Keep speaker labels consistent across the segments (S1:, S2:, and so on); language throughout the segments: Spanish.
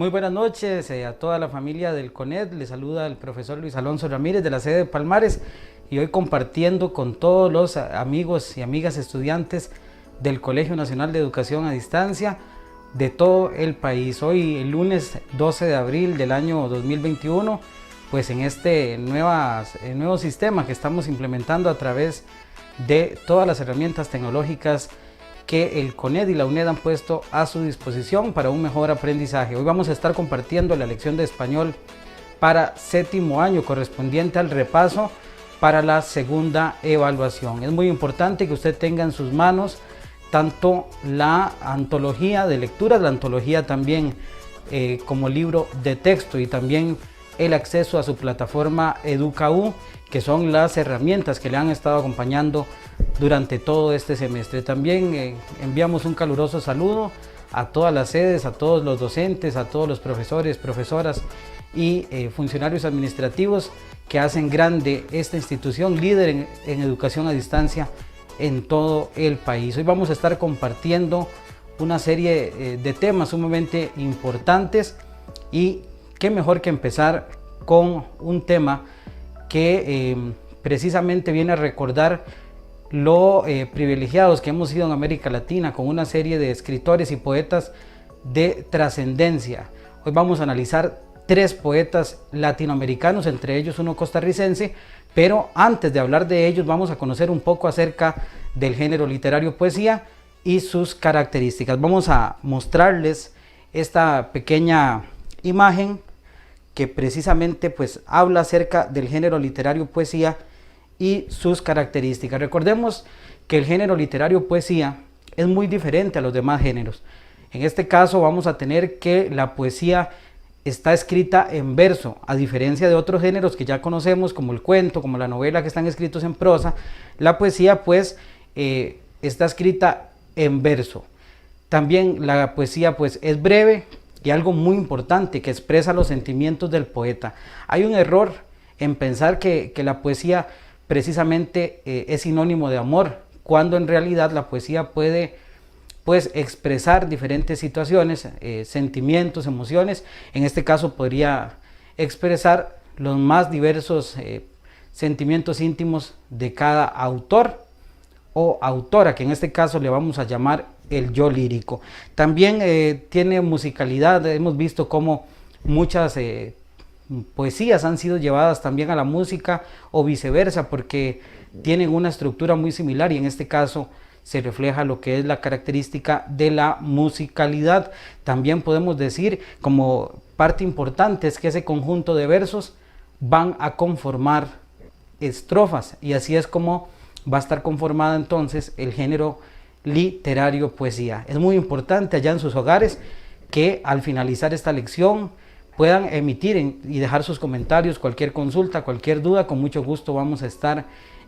S1: Muy buenas noches a toda la familia del CONED. Les saluda el profesor Luis Alonso Ramírez de la sede de Palmares y hoy compartiendo con todos los amigos y amigas estudiantes del Colegio Nacional de Educación a Distancia de todo el país. Hoy, el lunes 12 de abril del año 2021, pues en este nuevo sistema que estamos implementando a través de todas las herramientas tecnológicas que el CONED y la UNED han puesto a su disposición para un mejor aprendizaje. Hoy vamos a estar compartiendo la lección de español para séptimo año correspondiente al repaso para la segunda evaluación. Es muy importante que usted tenga en sus manos tanto la antología de lecturas, la antología también como libro de texto y también el acceso a su plataforma EducaU, que son las herramientas que le han estado acompañando durante todo este semestre. También enviamos un caluroso saludo a todas las sedes, a todos los docentes, a todos los profesores, profesoras y funcionarios administrativos que hacen grande esta institución líder en educación a distancia en todo el país. Hoy vamos a estar compartiendo una serie de temas sumamente importantes y qué mejor que empezar con un tema que precisamente viene a recordar lo privilegiados que hemos sido en América Latina con una serie de escritores y poetas de trascendencia. Hoy vamos a analizar 3 poetas latinoamericanos, entre ellos uno costarricense, pero antes de hablar de ellos vamos a conocer un poco acerca del género literario poesía y sus características. Vamos a mostrarles esta pequeña imagen que precisamente pues habla acerca del género literario poesía y sus características. Recordemos que el género literario poesía es muy diferente a los demás géneros. En este caso vamos a tener que la poesía está escrita en verso, a diferencia de otros géneros que ya conocemos como el cuento, como la novela, que están escritos en prosa. La poesía pues está escrita en verso. También la poesía pues es breve y algo muy importante, que expresa los sentimientos del poeta. Hay un error en pensar que la poesía precisamente es sinónimo de amor, cuando en realidad la poesía puede pues expresar diferentes situaciones, sentimientos, emociones. En este caso podría expresar los más diversos sentimientos íntimos de cada autor o autora, que en este caso le vamos a llamar el yo lírico. También tiene musicalidad. Hemos visto cómo muchas poesías han sido llevadas también a la música o viceversa, porque tienen una estructura muy similar y en este caso se refleja lo que es la característica de la musicalidad. También podemos decir como parte importante es que ese conjunto de versos van a conformar estrofas y así es como va a estar conformada entonces el género literario poesía. Es muy importante allá en sus hogares que al finalizar esta lección puedan emitir y dejar sus comentarios, cualquier consulta, cualquier duda, con mucho gusto vamos a estar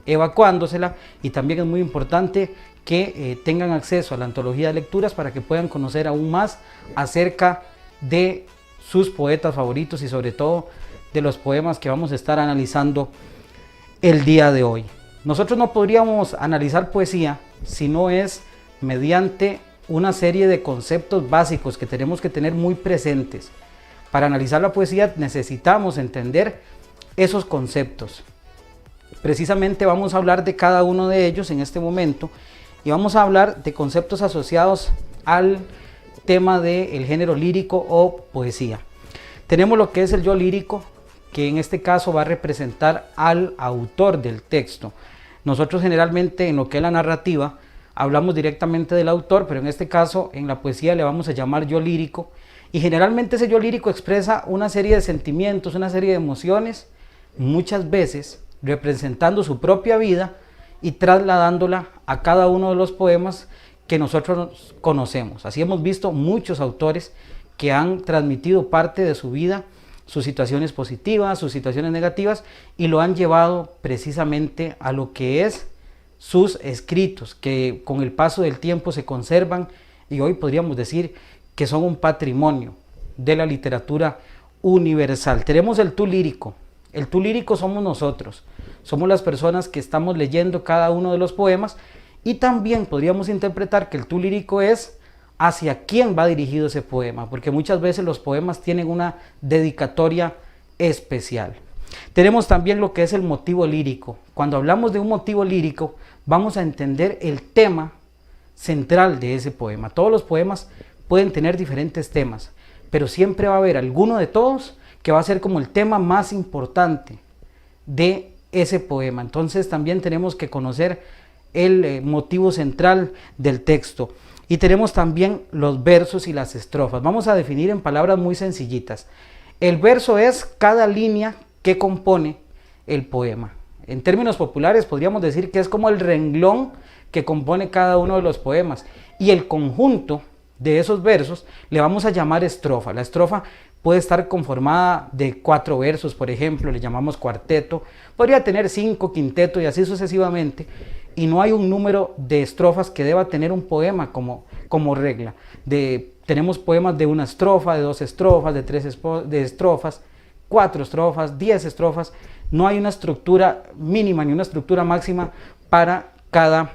S1: evacuándosela. Y también es muy importante que tengan acceso a la antología de lecturas para que puedan conocer aún más acerca de sus poetas favoritos y sobre todo de los poemas que vamos a estar analizando el día de hoy. Nosotros no podríamos analizar poesía si no es mediante una serie de conceptos básicos que tenemos que tener muy presentes. Para analizar la poesía necesitamos entender esos conceptos. Precisamente vamos a hablar de cada uno de ellos en este momento y vamos a hablar de conceptos asociados al tema del género lírico o poesía. Tenemos lo que es el yo lírico, que en este caso va a representar al autor del texto. Nosotros generalmente en lo que es la narrativa hablamos directamente del autor, pero en este caso en la poesía le vamos a llamar yo lírico. Y generalmente ese yo lírico expresa una serie de sentimientos, una serie de emociones, muchas veces representando su propia vida y trasladándola a cada uno de los poemas que nosotros conocemos. Así hemos visto muchos autores que han transmitido parte de su vida, sus situaciones positivas, sus situaciones negativas, y lo han llevado precisamente a lo que es sus escritos, que con el paso del tiempo se conservan y hoy podríamos decir que son un patrimonio de la literatura universal. Tenemos el tú lírico. El tú lírico somos nosotros, somos las personas que estamos leyendo cada uno de los poemas, y también podríamos interpretar que el tú lírico es hacia quién va dirigido ese poema, porque muchas veces los poemas tienen una dedicatoria especial. Tenemos también lo que es el motivo lírico. Cuando hablamos de un motivo lírico, vamos a entender el tema central de ese poema. Todos los poemas pueden tener diferentes temas, pero siempre va a haber alguno de todos que va a ser como el tema más importante de ese poema. Entonces también tenemos que conocer el motivo central del texto. Y tenemos también los versos y las estrofas. Vamos a definir en palabras muy sencillitas. El verso es cada línea que compone el poema. En términos populares podríamos decir que es como el renglón que compone cada uno de los poemas. Y el conjunto de esos versos le vamos a llamar estrofa. La estrofa puede estar conformada de 4 versos, por ejemplo, le llamamos cuarteto. Podría tener 5, quinteto y así sucesivamente. Y no hay un número de estrofas que deba tener un poema como regla. Tenemos poemas de 1 estrofa, de 2 estrofas, de 3 estrofas, 4 estrofas, 10 estrofas. No hay una estructura mínima ni una estructura máxima para cada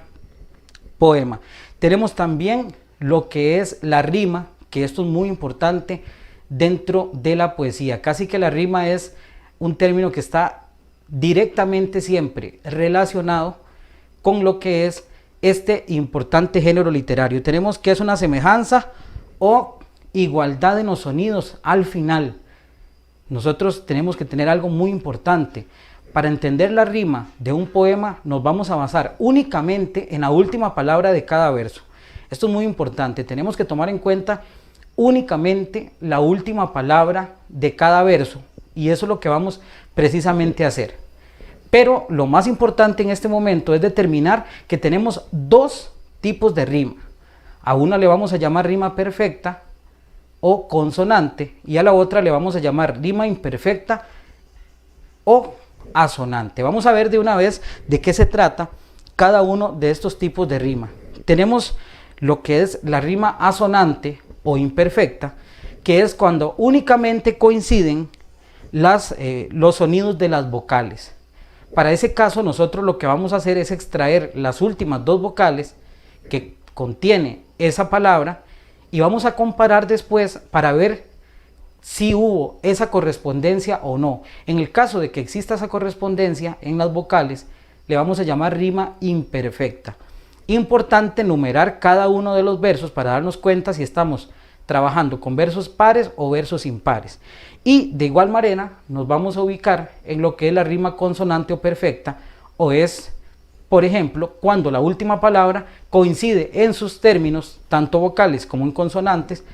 S1: poema. Tenemos también lo que es la rima, que esto es muy importante dentro de la poesía. Casi que la rima es un término que está directamente siempre relacionado con lo que es este importante género literario. Tenemos que es una semejanza o igualdad en los sonidos al final. Nosotros tenemos que tener algo muy importante. Para entender la rima de un poema nos vamos a basar únicamente en la última palabra de cada verso. Esto es muy importante, tenemos que tomar en cuenta únicamente la última palabra de cada verso y eso es lo que vamos precisamente a hacer. Pero lo más importante en este momento es determinar que tenemos 2 tipos de rima. A una le vamos a llamar rima perfecta o consonante y a la otra le vamos a llamar rima imperfecta o asonante. Vamos a ver de una vez de qué se trata cada uno de estos tipos de rima. Tenemos lo que es la rima asonante o imperfecta, que es cuando únicamente coinciden los sonidos de las vocales. Para ese caso nosotros lo que vamos a hacer es extraer las últimas 2 vocales que contiene esa palabra y vamos a comparar después para ver si hubo esa correspondencia o no. En el caso de que exista esa correspondencia en las vocales, le vamos a llamar rima imperfecta. Importante numerar cada uno de los versos para darnos cuenta si estamos trabajando con versos pares o versos impares. Y de igual manera nos vamos a ubicar en lo que es la rima consonante o perfecta, o es, por ejemplo, cuando la última palabra coincide en sus términos, tanto vocales como en consonantes,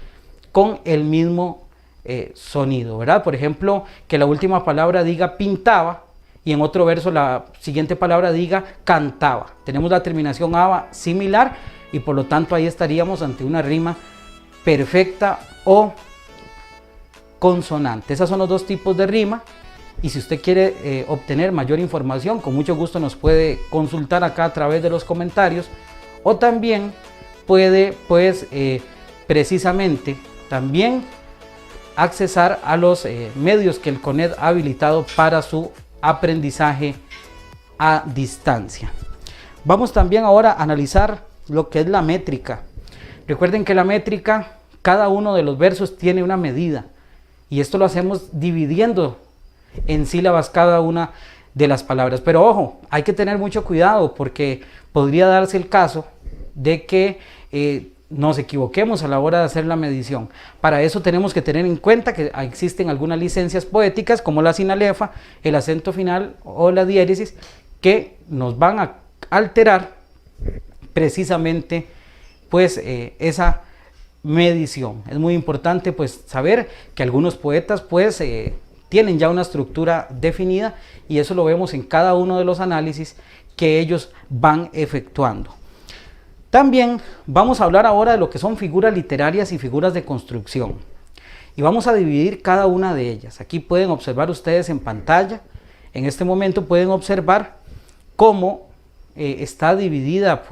S1: con el mismo sonido, ¿verdad? Por ejemplo, que la última palabra diga pintaba y en otro verso la siguiente palabra diga cantaba. Tenemos la terminación aba similar y por lo tanto ahí estaríamos ante una rima perfecta o consonante. Esos son los 2 tipos de rima y si usted quiere obtener mayor información, con mucho gusto nos puede consultar acá a través de los comentarios o también puede precisamente también accesar a los medios que el CONED ha habilitado para su aprendizaje a distancia. Vamos también ahora a analizar lo que es la métrica. Recuerden que la métrica, cada uno de los versos tiene una medida y esto lo hacemos dividiendo en sílabas cada una de las palabras. Pero ojo, hay que tener mucho cuidado porque podría darse el caso de que nos equivoquemos a la hora de hacer la medición. Para eso tenemos que tener en cuenta que existen algunas licencias poéticas como la sinalefa, el acento final o la diéresis que nos van a alterar precisamente esa medición. Es muy importante saber que algunos poetas tienen ya una estructura definida y eso lo vemos en cada uno de los análisis que ellos van efectuando. También vamos a hablar ahora de lo que son figuras literarias y figuras de construcción. Y vamos a dividir cada una de ellas. Aquí pueden observar ustedes en pantalla. En este momento pueden observar cómo está dividida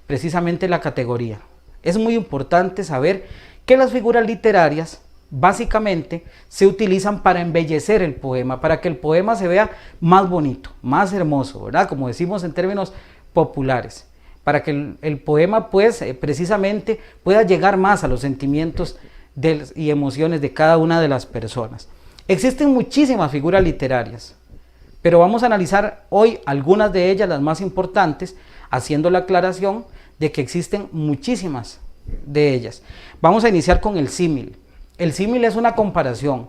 S1: precisamente la categoría. Es muy importante saber que las figuras literarias básicamente se utilizan para embellecer el poema, para que el poema se vea más bonito, más hermoso, ¿verdad? Como decimos en términos populares. para que el poema pues precisamente pueda llegar más a los sentimientos y emociones de cada una de las personas. Existen muchísimas figuras literarias, pero vamos a analizar hoy algunas de ellas, las más importantes, haciendo la aclaración de que existen muchísimas de ellas. Vamos a iniciar con el símil. El símil es una comparación.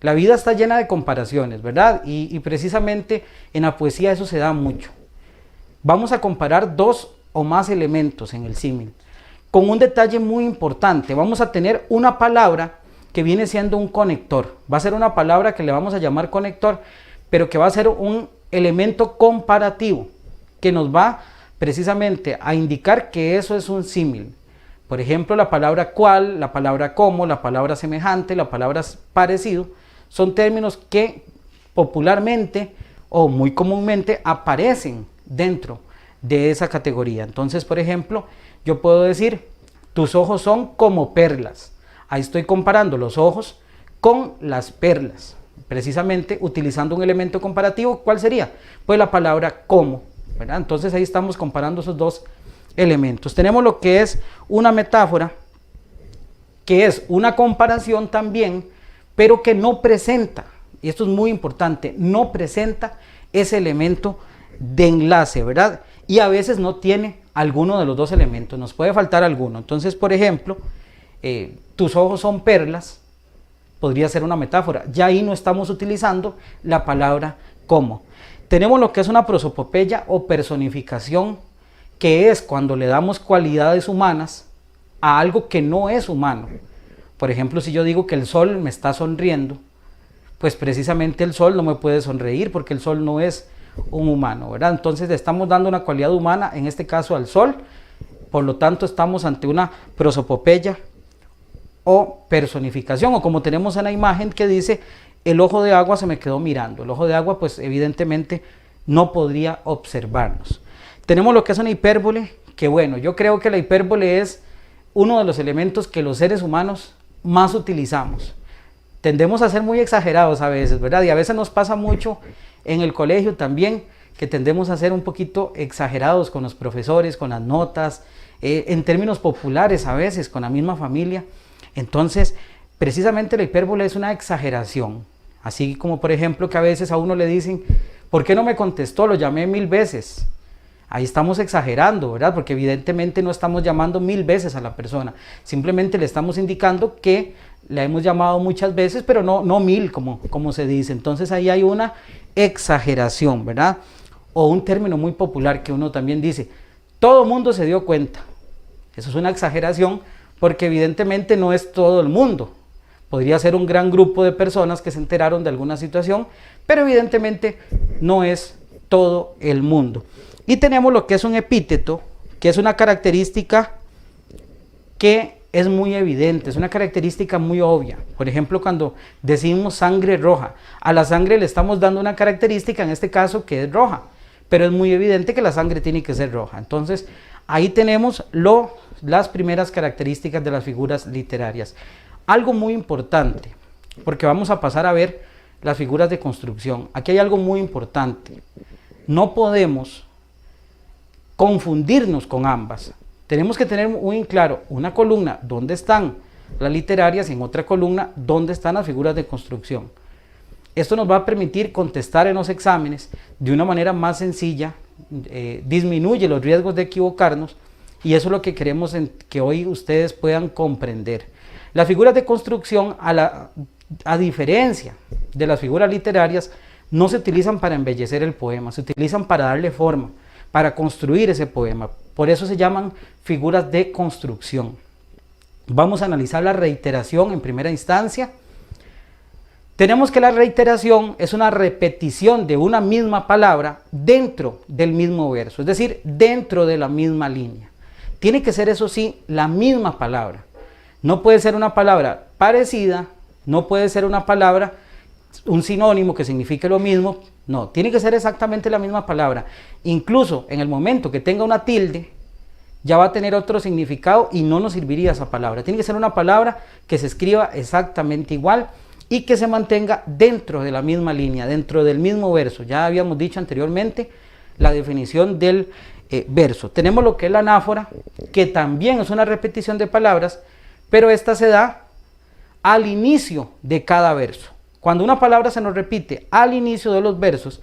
S1: La vida está llena de comparaciones, ¿verdad? Y precisamente en la poesía eso se da mucho. Vamos a comparar dos o más elementos en el símil, con un detalle muy importante. Vamos a tener una palabra que viene siendo un conector. Va a ser una palabra que le vamos a llamar conector, pero que va a ser un elemento comparativo, que nos va precisamente a indicar que eso es un símil. Por ejemplo, la palabra cual, la palabra como, la palabra semejante, la palabra parecido, son términos que popularmente o muy comúnmente aparecen dentro de esa categoría. Entonces, por ejemplo, yo puedo decir, tus ojos son como perlas. Ahí estoy comparando los ojos con las perlas, precisamente utilizando un elemento comparativo. ¿Cuál sería? Pues la palabra como, ¿verdad? Entonces ahí estamos comparando esos dos elementos. Tenemos lo que es una metáfora, que es una comparación también, pero que no presenta, y esto es muy importante, no presenta ese elemento de enlace, ¿verdad? Y a veces no tiene alguno de los dos elementos, nos puede faltar alguno. Entonces, por ejemplo, tus ojos son perlas, podría ser una metáfora. Ya ahí no estamos utilizando la palabra como. Tenemos lo que es una prosopopeya o personificación, que es cuando le damos cualidades humanas a algo que no es humano. Por ejemplo, si yo digo que el sol me está sonriendo, pues precisamente el sol no me puede sonreír porque el sol no es un humano, ¿verdad? Entonces le estamos dando una cualidad humana, en este caso al sol, por lo tanto estamos ante una prosopopeya o personificación, o como tenemos en la imagen que dice, el ojo de agua se me quedó mirando. El ojo de agua pues evidentemente no podría observarnos. Tenemos lo que es una hipérbole, que bueno, yo creo que la hipérbole es uno de los elementos que los seres humanos más utilizamos. Tendemos a ser muy exagerados a veces, ¿verdad? Y a veces nos pasa mucho en el colegio también, que tendemos a ser un poquito exagerados con los profesores, con las notas, en términos populares a veces, con la misma familia. Entonces, precisamente la hipérbole es una exageración. Así como, por ejemplo, que a veces a uno le dicen, ¿por qué no me contestó? Lo llamé 1000 veces. Ahí estamos exagerando, ¿verdad? Porque evidentemente no estamos llamando 1000 veces a la persona. Simplemente le estamos indicando que la hemos llamado muchas veces, pero no 1000 como se dice. Entonces ahí hay una exageración, ¿verdad? O un término muy popular que uno también dice, todo el mundo se dio cuenta. Eso es una exageración porque evidentemente no es todo el mundo. Podría ser un gran grupo de personas que se enteraron de alguna situación, pero evidentemente no es todo el mundo. Y tenemos lo que es un epíteto, que es una característica que es muy evidente, es una característica muy obvia. Por ejemplo, cuando decimos sangre roja, a la sangre le estamos dando una característica, en este caso, que es roja, pero es muy evidente que la sangre tiene que ser roja. Entonces, ahí tenemos las primeras características de las figuras literarias. Algo muy importante, porque vamos a pasar a ver las figuras de construcción. Aquí hay algo muy importante. No podemos confundirnos con ambas. Tenemos que tener muy claro una columna donde están las literarias y en otra columna donde están las figuras de construcción. Esto nos va a permitir contestar en los exámenes de una manera más sencilla, disminuye los riesgos de equivocarnos y eso es lo que queremos que hoy ustedes puedan comprender. Las figuras de construcción, a diferencia de las figuras literarias, no se utilizan para embellecer el poema, se utilizan para darle forma, para construir ese poema. Por eso se llaman figuras de construcción. Vamos a analizar la reiteración en primera instancia. Tenemos que la reiteración es una repetición de una misma palabra dentro del mismo verso, es decir, dentro de la misma línea. Tiene que ser, eso sí, la misma palabra. No puede ser una palabra parecida, no puede ser una palabra, un sinónimo que signifique lo mismo. No, tiene que ser exactamente la misma palabra. Incluso en el momento que tenga una tilde, ya va a tener otro significado y no nos serviría esa palabra. Tiene que ser una palabra que se escriba exactamente igual y que se mantenga dentro de la misma línea, dentro del mismo verso. Ya habíamos dicho anteriormente la definición del verso. Tenemos lo que es la anáfora, que también es una repetición de palabras, pero esta se da al inicio de cada verso. Cuando una palabra se nos repite al inicio de los versos,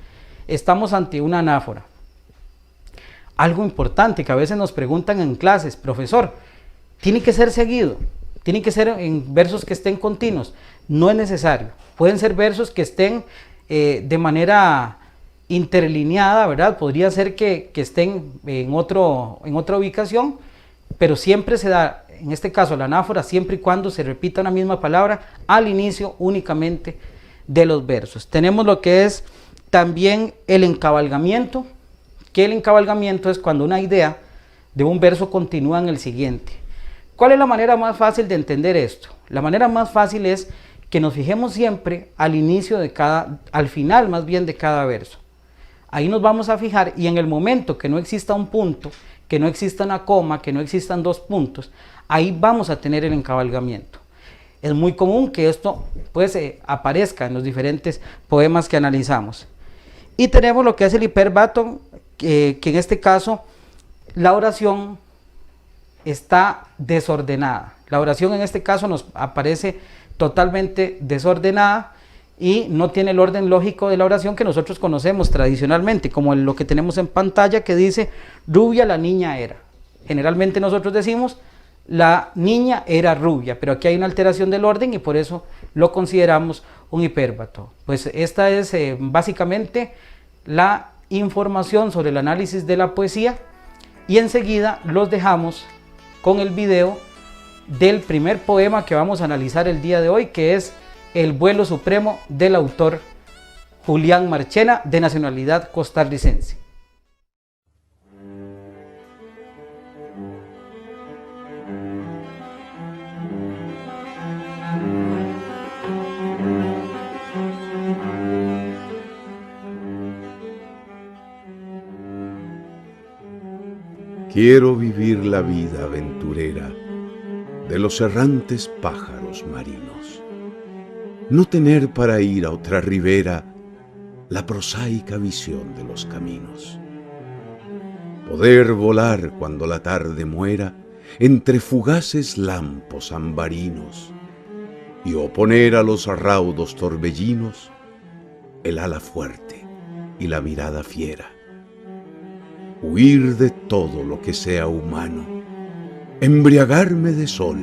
S1: estamos ante una anáfora. Algo importante que a veces nos preguntan en clases: profesor, ¿tiene que ser seguido? ¿Tiene que ser en versos que estén continuos? No es necesario. Pueden ser versos que estén de manera interlineada, ¿verdad? Podría ser que estén en otra ubicación, pero siempre se da, en este caso, la anáfora, siempre y cuando se repita una misma palabra al inicio únicamente de los versos. Tenemos lo que es también el encabalgamiento, que el encabalgamiento es cuando una idea de un verso continúa en el siguiente. ¿Cuál es la manera más fácil de entender esto? La manera más fácil es que nos fijemos siempre al inicio de al final más bien de cada verso. Ahí nos vamos a fijar, y en el momento que no exista un punto, que no exista una coma, que no existan dos puntos, ahí vamos a tener el encabalgamiento. Es muy común que esto pues aparezca en los diferentes poemas que analizamos. Y tenemos lo que es el hiperbatón, que en este caso la oración está desordenada. La oración en este caso nos aparece totalmente desordenada y no tiene el orden lógico de la oración que nosotros conocemos tradicionalmente, como lo que tenemos en pantalla, que dice: rubia la niña era. Generalmente nosotros decimos: la niña era rubia, pero aquí hay una alteración del orden y por eso lo consideramos un hipérbato. Pues esta es básicamente la información sobre el análisis de la poesía, y enseguida los dejamos con el video del primer poema que vamos a analizar el día de hoy, que es El vuelo supremo, del autor Julián Marchena, de nacionalidad costarricense.
S2: Quiero vivir la vida aventurera de los errantes pájaros marinos, no tener para ir a otra ribera la prosaica visión de los caminos, poder volar cuando la tarde muera entre fugaces lampos ambarinos y oponer a los raudos torbellinos el ala fuerte y la mirada fiera, huir de todo lo que sea humano, embriagarme de sol,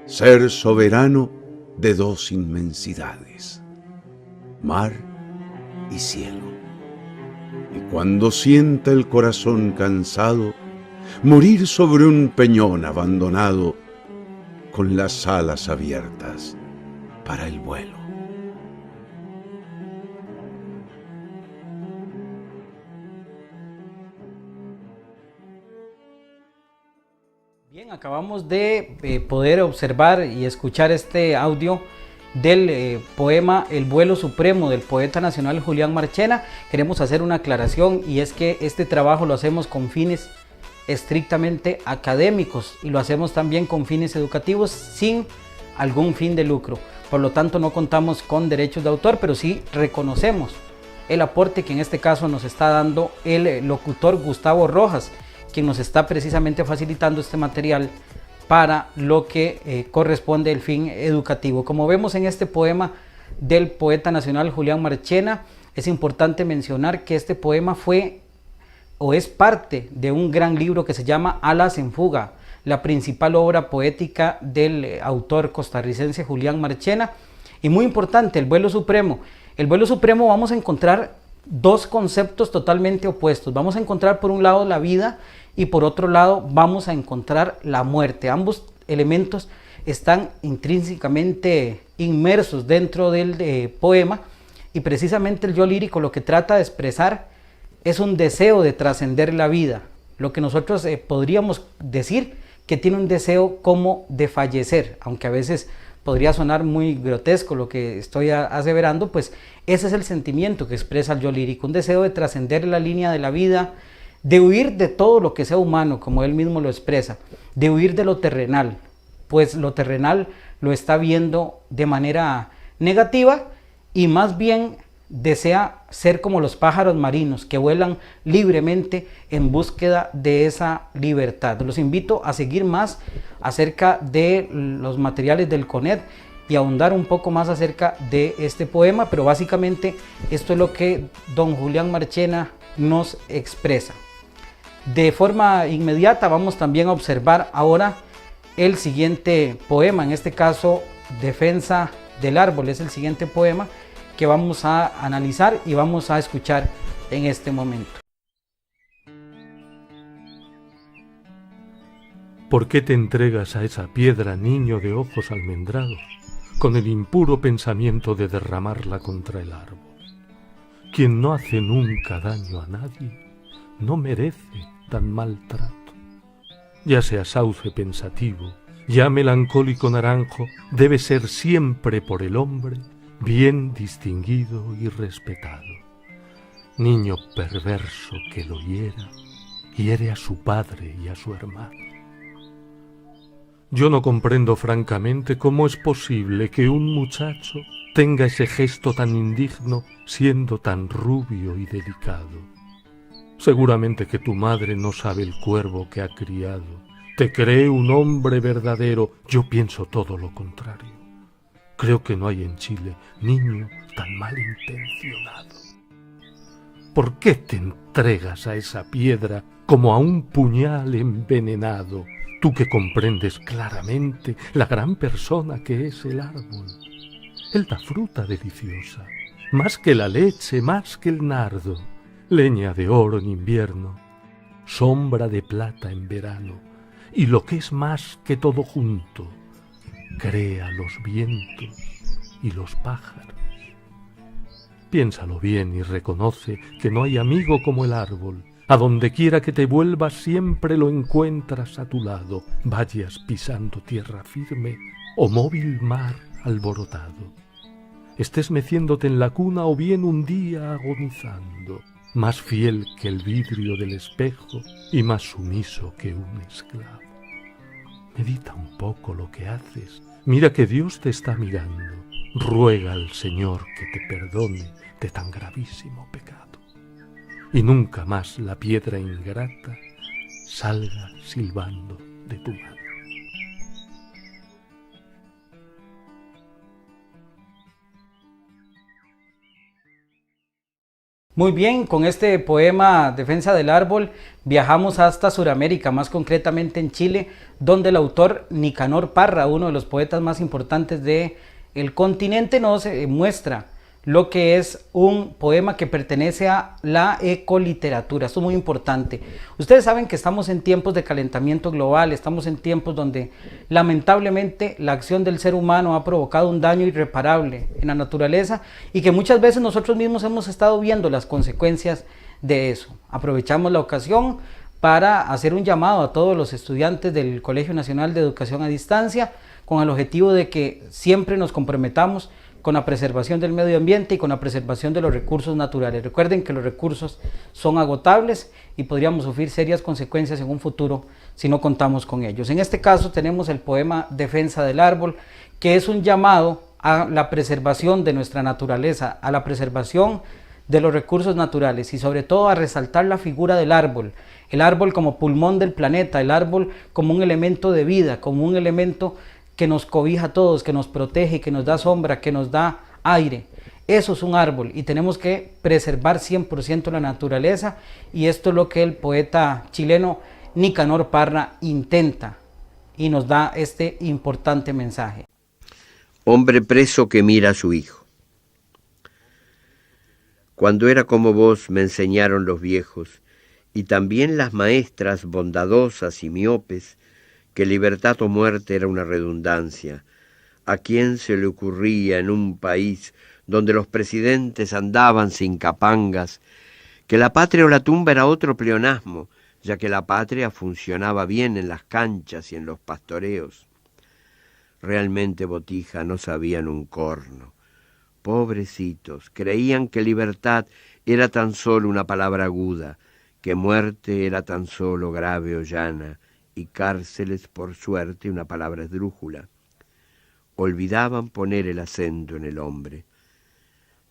S2: ser soberano de dos inmensidades, mar y cielo. Y cuando sienta el corazón cansado, morir sobre un peñón abandonado, con las alas abiertas para el vuelo.
S1: Bien, acabamos de poder observar y escuchar este audio del poema El vuelo supremo del poeta nacional Julián Marchena. Queremos hacer una aclaración, y es que este trabajo lo hacemos con fines estrictamente académicos y lo hacemos también con fines educativos sin algún fin de lucro. Por lo tanto, no contamos con derechos de autor, pero sí reconocemos el aporte que en este caso nos está dando el locutor Gustavo Rojas, quien nos está precisamente facilitando este material para lo que corresponde al fin educativo. Como vemos en este poema del poeta nacional Julián Marchena, es importante mencionar que este poema fue o es parte de un gran libro que se llama Alas en fuga, la principal obra poética del autor costarricense Julián Marchena. Y muy importante, el vuelo supremo. El vuelo supremo vamos a encontrar dos conceptos totalmente opuestos. Vamos a encontrar por un lado la vida y por otro lado vamos a encontrar la muerte. Ambos elementos están intrínsecamente inmersos dentro del poema, y precisamente el yo lírico lo que trata de expresar es un deseo de trascender la vida, lo que nosotros podríamos decir que tiene un deseo como de fallecer, aunque a veces podría sonar muy grotesco lo que estoy aseverando, pues ese es el sentimiento que expresa el yo lírico, un deseo de trascender la línea de la vida, de huir de todo lo que sea humano, como él mismo lo expresa, de huir de lo terrenal, pues lo terrenal lo está viendo de manera negativa y más bien desea ser como los pájaros marinos que vuelan libremente en búsqueda de esa libertad. Los invito a seguir más acerca de los materiales del CONED y ahondar un poco más acerca de este poema, pero básicamente esto es lo que don Julián Marchena nos expresa. De forma inmediata vamos también a observar ahora el siguiente poema, en este caso Defensa del Árbol, es el siguiente poema que vamos a analizar y vamos a escuchar en este momento.
S3: ¿Por qué te entregas a esa piedra, niño de ojos almendrados, con el impuro pensamiento de derramarla contra el árbol? Quien no hace nunca daño a nadie, no merece tan mal trato. Ya sea sauce pensativo, ya melancólico naranjo, debe ser siempre por el hombre bien distinguido y respetado. Niño perverso que lo hiere a su padre y a su hermano. Yo no comprendo francamente cómo es posible que un muchacho tenga ese gesto tan indigno siendo tan rubio y delicado. Seguramente que tu madre no sabe el cuervo que ha criado. Te cree un hombre verdadero. Yo pienso todo lo contrario. Creo que no hay en Chile niño tan malintencionado. ¿Por qué te entregas a esa piedra como a un puñal envenenado? Tú que comprendes claramente la gran persona que es el árbol. Él da fruta deliciosa, más que la leche, más que el nardo, leña de oro en invierno, sombra de plata en verano, y lo que es más que todo junto, crea los vientos y los pájaros. Piénsalo bien y reconoce que no hay amigo como el árbol. A donde quiera que te vuelvas siempre lo encuentras a tu lado, vayas pisando tierra firme o móvil mar alborotado. Estés meciéndote en la cuna o bien un día agonizando, más fiel que el vidrio del espejo y más sumiso que un esclavo. Medita un poco lo que haces, mira que Dios te está mirando, ruega al Señor que te perdone de tan gravísimo pecado. Y nunca más la piedra ingrata salga silbando de tu mano.
S1: Muy bien, con este poema Defensa del Árbol viajamos hasta Sudamérica, más concretamente en Chile, donde el autor Nicanor Parra, uno de los poetas más importantes del continente, nos muestra lo que es un poema que pertenece a la ecoliteratura. Esto es muy importante. Ustedes saben que estamos en tiempos de calentamiento global, estamos en tiempos donde lamentablemente la acción del ser humano ha provocado un daño irreparable en la naturaleza y que muchas veces nosotros mismos hemos estado viendo las consecuencias de eso. Aprovechamos la ocasión para hacer un llamado a todos los estudiantes del Colegio Nacional de Educación a Distancia con el objetivo de que siempre nos comprometamos con la preservación del medio ambiente y con la preservación de los recursos naturales. Recuerden que los recursos son agotables y podríamos sufrir serias consecuencias en un futuro si no contamos con ellos. En este caso tenemos el poema Defensa del Árbol, que es un llamado a la preservación de nuestra naturaleza, a la preservación de los recursos naturales y sobre todo a resaltar la figura del árbol, el árbol como pulmón del planeta, el árbol como un elemento de vida, como un elemento que nos cobija a todos, que nos protege, que nos da sombra, que nos da aire. Eso es un árbol y tenemos que preservar 100% la naturaleza y esto es lo que el poeta chileno Nicanor Parra intenta y nos da este importante mensaje.
S4: Hombre preso que mira a su hijo. Cuando era como vos me enseñaron los viejos y también las maestras bondadosas y miopes que libertad o muerte era una redundancia. ¿A quién se le ocurría en un país donde los presidentes andaban sin capangas que la patria o la tumba era otro pleonasmo, ya que la patria funcionaba bien en las canchas y en los pastoreos? Realmente, Botija, no sabían un corno. Pobrecitos, creían que libertad era tan solo una palabra aguda, que muerte era tan solo grave o llana, y cárceles, por suerte, una palabra esdrújula. Olvidaban poner el acento en el hombre.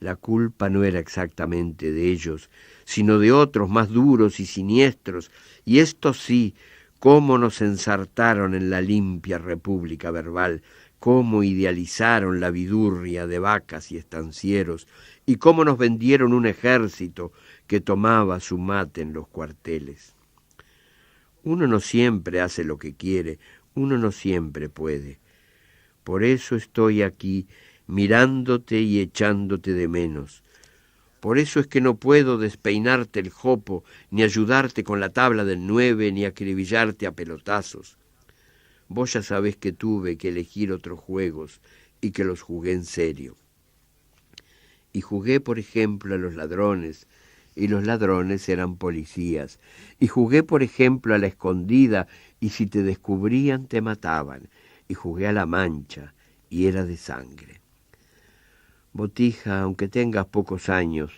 S4: La culpa no era exactamente de ellos, sino de otros más duros y siniestros, y estos sí, cómo nos ensartaron en la limpia república verbal, cómo idealizaron la vidurria de vacas y estancieros, y cómo nos vendieron un ejército que tomaba su mate en los cuarteles. Uno no siempre hace lo que quiere, uno no siempre puede. Por eso estoy aquí, mirándote y echándote de menos. Por eso es que no puedo despeinarte el jopo, ni ayudarte con la tabla del 9, ni acribillarte a pelotazos. Vos ya sabés que tuve que elegir otros juegos y que los jugué en serio. Y jugué, por ejemplo, a los ladrones, y los ladrones eran policías. Y jugué, por ejemplo, a la escondida, y si te descubrían te mataban. Y jugué a la mancha, y era de sangre. Botija, aunque tengas pocos años,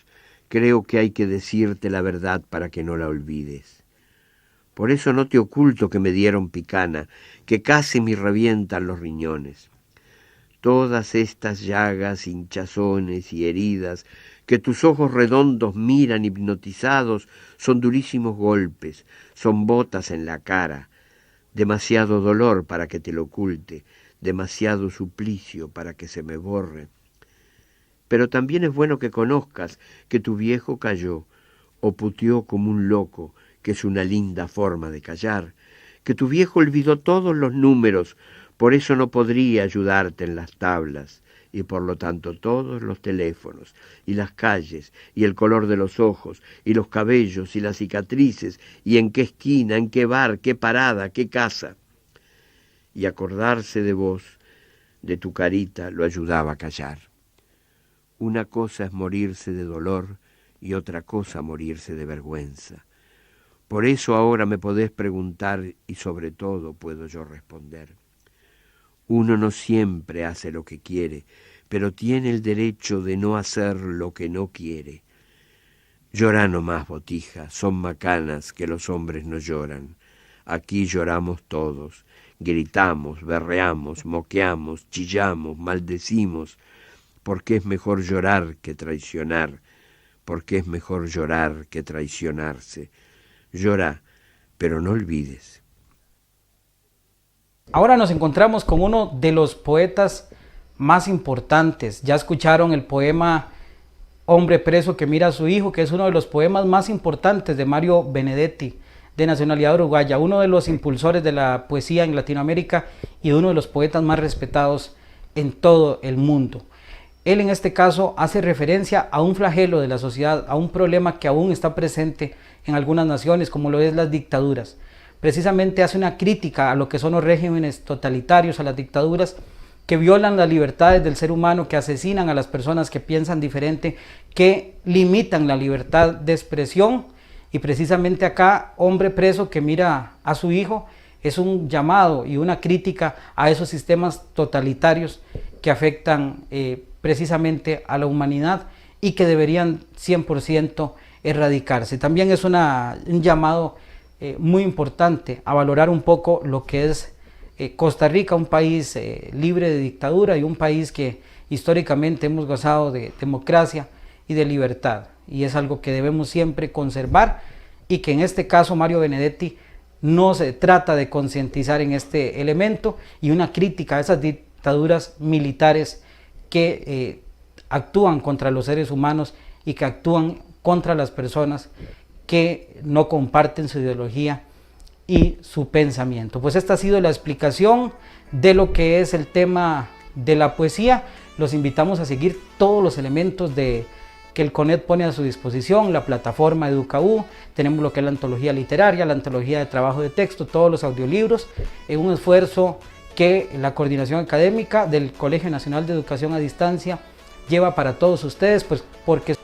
S4: creo que hay que decirte la verdad para que no la olvides. Por eso no te oculto que me dieron picana, que casi me revientan los riñones. Todas estas llagas, hinchazones y heridas que tus ojos redondos miran hipnotizados son durísimos golpes, son botas en la cara, demasiado dolor para que te lo oculte, demasiado suplicio para que se me borre. Pero también es bueno que conozcas que tu viejo cayó, o puteó como un loco, que es una linda forma de callar, que tu viejo olvidó todos los números, por eso no podría ayudarte en las tablas, y por lo tanto todos los teléfonos, y las calles, y el color de los ojos, y los cabellos, y las cicatrices, y en qué esquina, en qué bar, qué parada, qué casa. Y acordarse de vos, de tu carita, lo ayudaba a callar. Una cosa es morirse de dolor y otra cosa morirse de vergüenza. Por eso ahora me podés preguntar y sobre todo puedo yo responder. Uno no siempre hace lo que quiere, pero tiene el derecho de no hacer lo que no quiere. Llorá nomás, Botija, son macanas que los hombres no lloran. Aquí lloramos todos, gritamos, berreamos, moqueamos, chillamos, maldecimos, porque es mejor llorar que traicionar, porque es mejor llorar que traicionarse. Llorá, pero no olvides.
S1: Ahora nos encontramos con uno de los poetas más importantes. Ya escucharon el poema Hombre preso que mira a su hijo, que es uno de los poemas más importantes de Mario Benedetti, de nacionalidad uruguaya, uno de los impulsores de la poesía en Latinoamérica y uno de los poetas más respetados en todo el mundo. Él en este caso hace referencia a un flagelo de la sociedad, a un problema que aún está presente en algunas naciones, como lo es las dictaduras. Precisamente hace una crítica a lo que son los regímenes totalitarios, a las dictaduras que violan las libertades del ser humano, que asesinan a las personas que piensan diferente, que limitan la libertad de expresión. Y precisamente acá, Hombre preso que mira a su hijo, es un llamado y una crítica a esos sistemas totalitarios que afectan precisamente a la humanidad y que deberían 100% erradicarse. También es un llamado muy importante a valorar un poco lo que es Costa Rica, un país libre de dictadura y un país que históricamente hemos gozado de democracia y de libertad, y es algo que debemos siempre conservar y que en este caso Mario Benedetti no se trata de concientizar en este elemento y una crítica a esas dictaduras militares que actúan contra los seres humanos y que actúan contra las personas que no comparten su ideología y su pensamiento. Pues esta ha sido la explicación de lo que es el tema de la poesía. Los invitamos a seguir todos los elementos que el CONED pone a su disposición, la plataforma EducaU, tenemos lo que es la antología literaria, la antología de trabajo de texto, todos los audiolibros, en un esfuerzo que la coordinación académica del Colegio Nacional de Educación a Distancia lleva para todos ustedes, pues porque...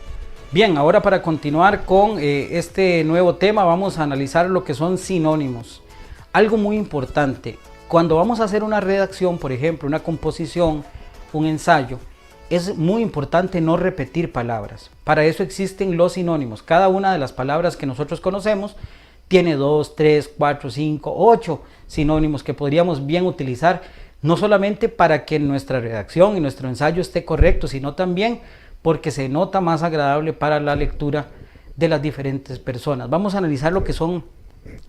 S1: Bien, ahora para continuar con este nuevo tema vamos a analizar lo que son sinónimos. Algo muy importante, cuando vamos a hacer una redacción, por ejemplo, una composición, un ensayo, es muy importante no repetir palabras. Para eso existen los sinónimos. Cada una de las palabras que nosotros conocemos tiene 2, 3, 4, 5, 8 sinónimos que podríamos bien utilizar, no solamente para que nuestra redacción y nuestro ensayo esté correcto, sino también porque se nota más agradable para la lectura de las diferentes personas. Vamos a analizar lo que son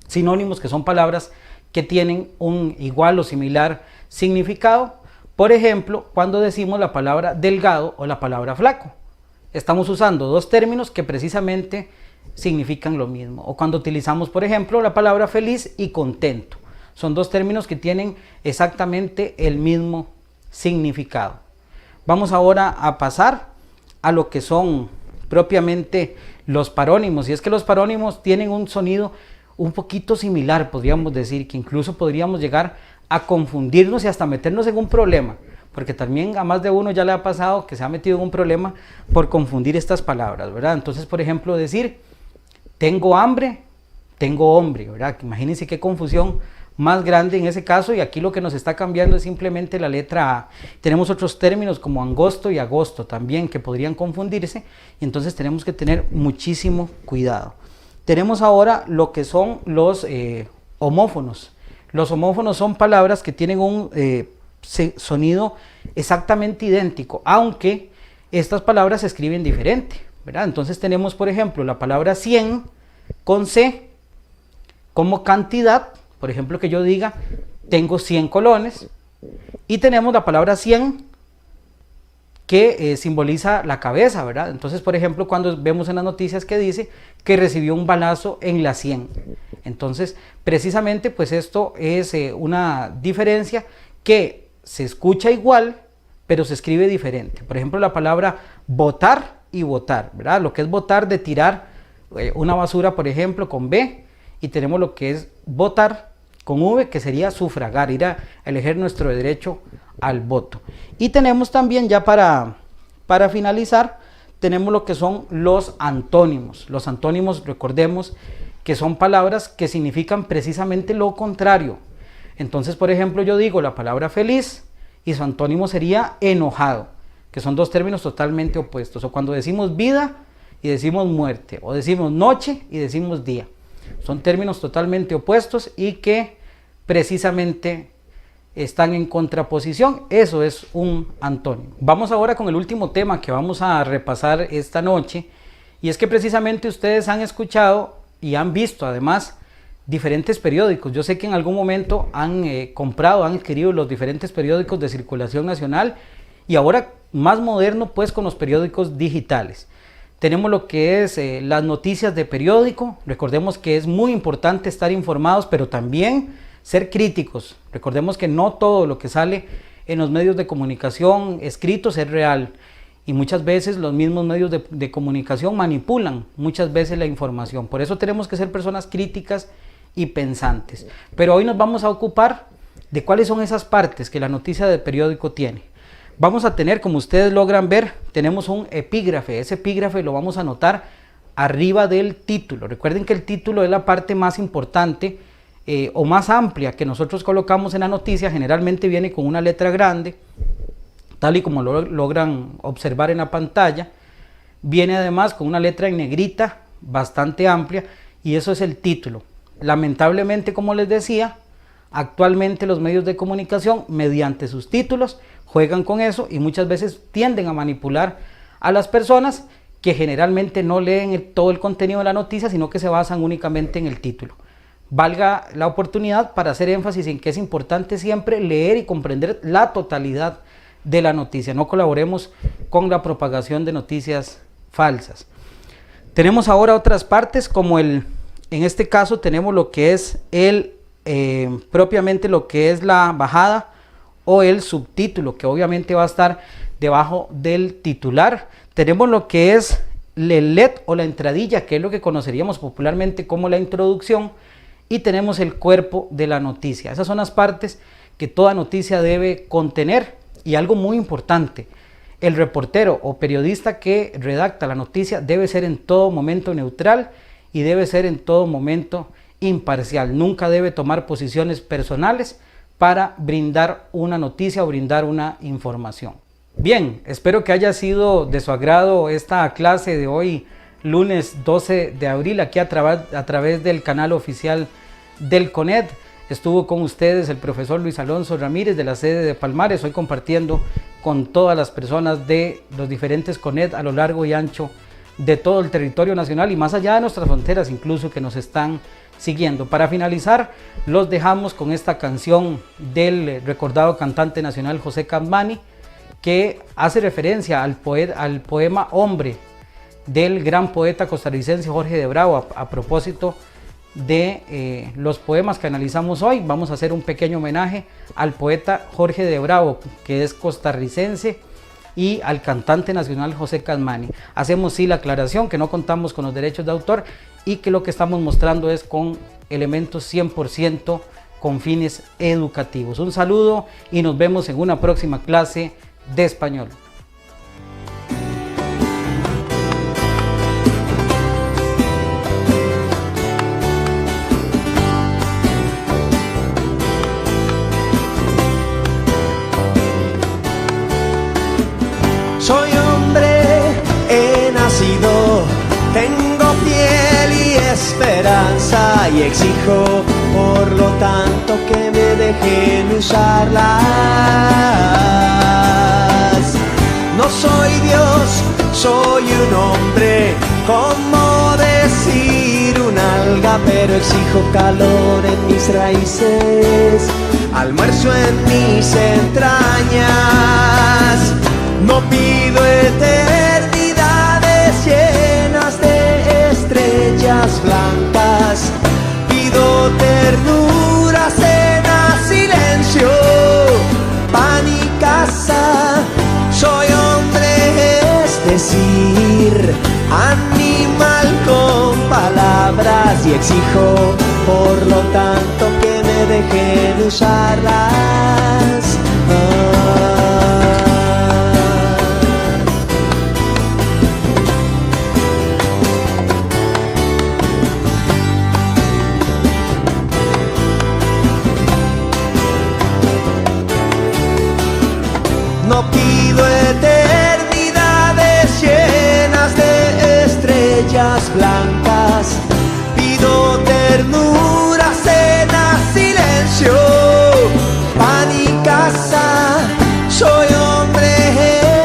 S1: sinónimos, que son palabras que tienen un igual o similar significado. Por ejemplo, cuando decimos la palabra delgado o la palabra flaco, estamos usando dos términos que precisamente significan lo mismo. O cuando utilizamos, por ejemplo, la palabra feliz y contento, son dos términos que tienen exactamente el mismo significado. Vamos ahora a pasar a lo que son propiamente los parónimos, y es que los parónimos tienen un sonido un poquito similar, podríamos decir, que incluso podríamos llegar a confundirnos y hasta meternos en un problema, porque también a más de uno ya le ha pasado que se ha metido en un problema por confundir estas palabras, ¿verdad? Entonces, por ejemplo, decir tengo hambre, tengo hombre, ¿verdad? Imagínense qué confusión más grande en ese caso, y aquí lo que nos está cambiando es simplemente la letra A. Tenemos otros términos como angosto y agosto también que podrían confundirse, y entonces tenemos que tener muchísimo cuidado. Tenemos ahora lo que son los homófonos. Los homófonos son palabras que tienen un sonido exactamente idéntico, aunque estas palabras se escriben diferente, ¿verdad? Entonces tenemos, por ejemplo, la palabra 100 con C como cantidad, por ejemplo, que yo diga tengo 100 colones, y tenemos la palabra 100 que simboliza la cabeza, ¿verdad? Entonces, por ejemplo, cuando vemos en las noticias que dice que recibió un balazo en la 100. Entonces, precisamente, pues esto es una diferencia que se escucha igual, pero se escribe diferente. Por ejemplo, la palabra botar y botar, ¿verdad? Lo que es botar, de tirar una basura, por ejemplo, con B, y tenemos lo que es votar con V, que sería sufragar, ir a elegir nuestro derecho al voto. Y tenemos también, ya para finalizar, tenemos lo que son los antónimos. Los antónimos, recordemos que son palabras que significan precisamente lo contrario. Entonces, por ejemplo, yo digo la palabra feliz y su antónimo sería enojado, que son dos términos totalmente opuestos. O cuando decimos vida y decimos muerte, o decimos noche y decimos día. Son términos totalmente opuestos y que precisamente están en contraposición. Eso es un antónimo. Vamos ahora con el último tema que vamos a repasar esta noche, y es que precisamente ustedes han escuchado y han visto además diferentes periódicos. Yo sé que en algún momento han comprado, han adquirido los diferentes periódicos de circulación nacional, y ahora más moderno pues con los periódicos digitales. Tenemos lo que es las noticias de periódico. Recordemos que es muy importante estar informados, pero también ser críticos. Recordemos que no todo lo que sale en los medios de comunicación escritos es real, y muchas veces los mismos medios de comunicación manipulan muchas veces la información. Por eso tenemos que ser personas críticas y pensantes. Pero hoy nos vamos a ocupar de cuáles son esas partes que la noticia de periódico tiene. Vamos a tener, como ustedes logran ver, tenemos un epígrafe. Ese epígrafe lo vamos a anotar arriba del título. Recuerden que el título es la parte más importante o más amplia que nosotros colocamos en la noticia. Generalmente viene con una letra grande, tal y como lo logran observar en la pantalla. Viene además con una letra en negrita bastante amplia, y eso es el título. Lamentablemente, como les decía, actualmente los medios de comunicación, mediante sus títulos, juegan con eso y muchas veces tienden a manipular a las personas, que generalmente no leen todo el contenido de la noticia, sino que se basan únicamente en el título. Valga la oportunidad para hacer énfasis en que es importante siempre leer y comprender la totalidad de la noticia. No colaboremos con la propagación de noticias falsas. Tenemos ahora otras partes, como en este caso tenemos lo que es propiamente lo que es la bajada o el subtítulo, que obviamente va a estar debajo del titular. Tenemos lo que es el LED o la entradilla, que es lo que conoceríamos popularmente como la introducción, y tenemos el cuerpo de la noticia. Esas son las partes que toda noticia debe contener. Y algo muy importante, el reportero o periodista que redacta la noticia debe ser en todo momento neutral y debe ser en todo momento imparcial. Nunca debe tomar posiciones personales para brindar una noticia o brindar una información. Bien, espero que haya sido de su agrado esta clase de hoy, lunes 12 de abril, aquí a través del canal oficial del CONED. Estuvo con ustedes el profesor Luis Alonso Ramírez, de la sede de Palmares, hoy compartiendo con todas las personas de los diferentes CONED a lo largo y ancho de todo el territorio nacional y más allá de nuestras fronteras, incluso, que nos están siguiendo. Para finalizar, los dejamos con esta canción del recordado cantante nacional José Capmany, que hace referencia al poema Hombre del gran poeta costarricense Jorge de Bravo. A propósito de los poemas que analizamos hoy, vamos a hacer un pequeño homenaje al poeta Jorge de Bravo, que es costarricense, y al cantante nacional José Capmany. Hacemos sí la aclaración que no contamos con los derechos de autor y que lo que estamos mostrando es con elementos 100% con fines educativos. Un saludo y nos vemos en una próxima clase de español.
S5: Soy hombre, he nacido, tengo piel y esperanza y exijo, por lo tanto, que me dejen usarlas. No soy Dios, soy un hombre, como decir un alga, pero exijo calor en mis raíces, almuerzo en mis entrañas. No pido eternidades llenas de estrellas blancas, pido ternura, cena, silencio, pan y casa. Soy hombre, es decir, animal con palabras, y exijo, por lo tanto, que me dejen usarlas. No pido eternidades llenas de estrellas blancas, pido ternura, cena, silencio, pan y casa. Soy hombre,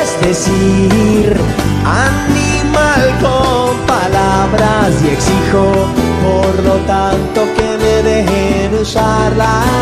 S5: es decir, animal con palabras, y exijo, por lo tanto, que me dejen usarlas.